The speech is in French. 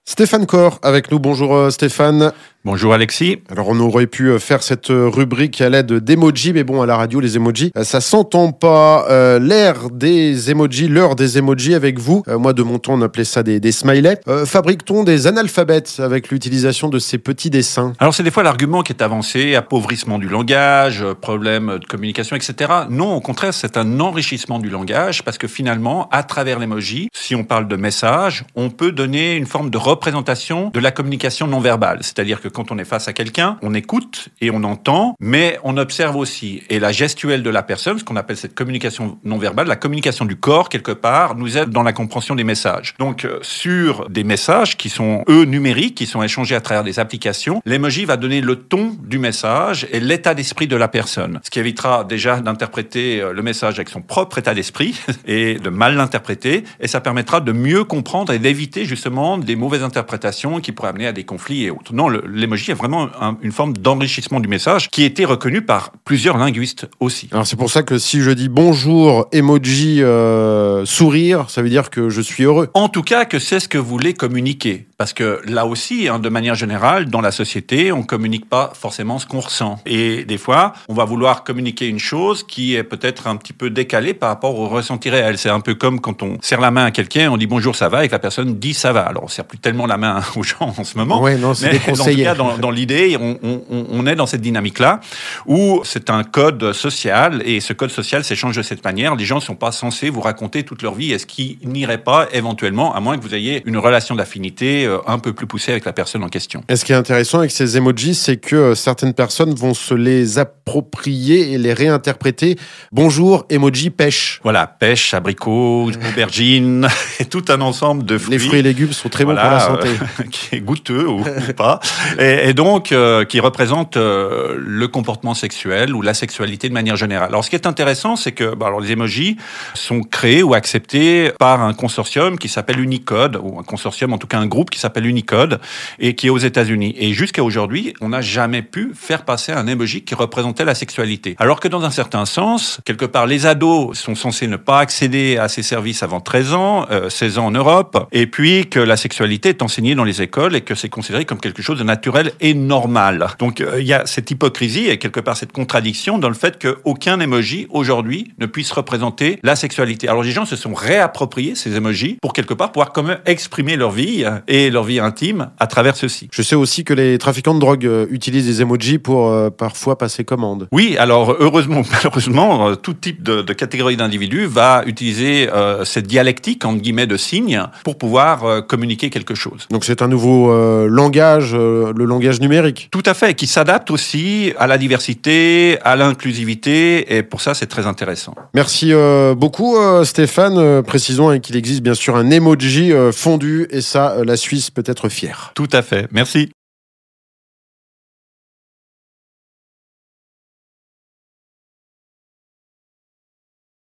Stéphane Corr avec nous. Bonjour Stéphane. Bonjour Alexis. Alors on aurait pu faire cette rubrique à l'aide d'emojis, mais bon, à la radio, les emojis, ça s'entend pas. L'ère des emojis avec vous. Moi, de mon temps, on appelait ça des smileys. Fabrique-t-on des analphabètes avec l'utilisation de ces petits dessins? Alors c'est des fois l'argument qui est avancé, appauvrissement du langage, problème de communication, etc. Non, au contraire, c'est un enrichissement du langage parce que finalement, à travers l'emoji, si on parle de message, on peut donner une forme de représentation de la communication non verbale. C'est-à-dire que quand on est face à quelqu'un, on écoute et on entend, mais on observe aussi. Et la gestuelle de la personne, ce qu'on appelle cette communication non verbale, la communication du corps, quelque part, nous aide dans la compréhension des messages. Donc, sur des messages qui sont, eux, numériques, qui sont échangés à travers des applications, l'emoji va donner le ton du message et l'état d'esprit de la personne. Ce qui évitera déjà d'interpréter le message avec son propre état d'esprit et de mal l'interpréter. Et ça permettra de mieux comprendre et d'éviter justement des mauvaises interprétations qui pourraient amener à des conflits et autres. Non, l'emoji est vraiment une forme d'enrichissement du message qui a été reconnue par plusieurs linguistes aussi. Alors c'est pour ça que si je dis bonjour, emoji, sourire, ça veut dire que je suis heureux. En tout cas, que c'est ce que vous voulez communiquer. Parce que là aussi, de manière générale, dans la société, on communique pas forcément ce qu'on ressent. Et des fois, on va vouloir communiquer une chose qui est peut-être un petit peu décalée par rapport au ressenti réel. C'est un peu comme quand on serre la main à quelqu'un, on dit bonjour, ça va, et que la personne dit ça va. Alors on serre plus tellement la main aux gens en ce moment. Ouais, non, c'est déconseillé. En tout cas, dans l'idée, on est dans cette dynamique-là où c'est un code social et ce code social s'échange de cette manière. Les gens ne sont pas censés vous raconter toute leur vie et ce qui n'irait pas éventuellement, à moins que vous ayez une relation d'affinité un peu plus poussée avec la personne en question. Et ce qui est intéressant avec ces emojis, c'est que certaines personnes vont se les approprier et les réinterpréter. Bonjour, emoji pêche. Voilà, pêche, abricot, aubergine et tout un ensemble de fruits. Les fruits et légumes sont très bons pour la santé. Qui est goûteux ou pas. Et donc, qui représente le comportement sexuel ou la sexualité de manière générale. Alors, ce qui est intéressant, c'est que les emojis sont créés ou acceptés par un consortium qui s'appelle Unicode, ou un consortium, en tout cas un groupe qui s'appelle Unicode, et qui est aux États-Unis. Et jusqu'à aujourd'hui, on n'a jamais pu faire passer un emoji qui représentait la sexualité. Alors que dans un certain sens, quelque part, les ados sont censés ne pas accéder à ces services avant 13 ans, 16 ans en Europe, et puis que la sexualité est enseignée dans les écoles et que c'est considéré comme quelque chose de naturel et normal. Donc il y a cette hypocrisie et quelque part cette contradiction dans le fait qu'aucun emoji aujourd'hui ne puisse représenter la sexualité. Alors les gens se sont réappropriés ces emojis pour quelque part pouvoir quand même exprimer leur vie et leur vie intime à travers ceci. Je sais aussi que les trafiquants de drogue utilisent des emojis pour parfois passer commande. Oui, alors heureusement ou malheureusement, tout type de catégorie d'individus va utiliser cette dialectique entre guillemets de signes pour pouvoir communiquer quelque chose. Donc c'est un nouveau langage, le langage numérique. Tout à fait, qui s'adapte aussi à la diversité, à l'inclusivité, et pour ça c'est très intéressant. Merci beaucoup Stéphane. Précisons qu'il existe bien sûr un emoji fondu, et ça, la Suisse peut être fière. Tout à fait, merci.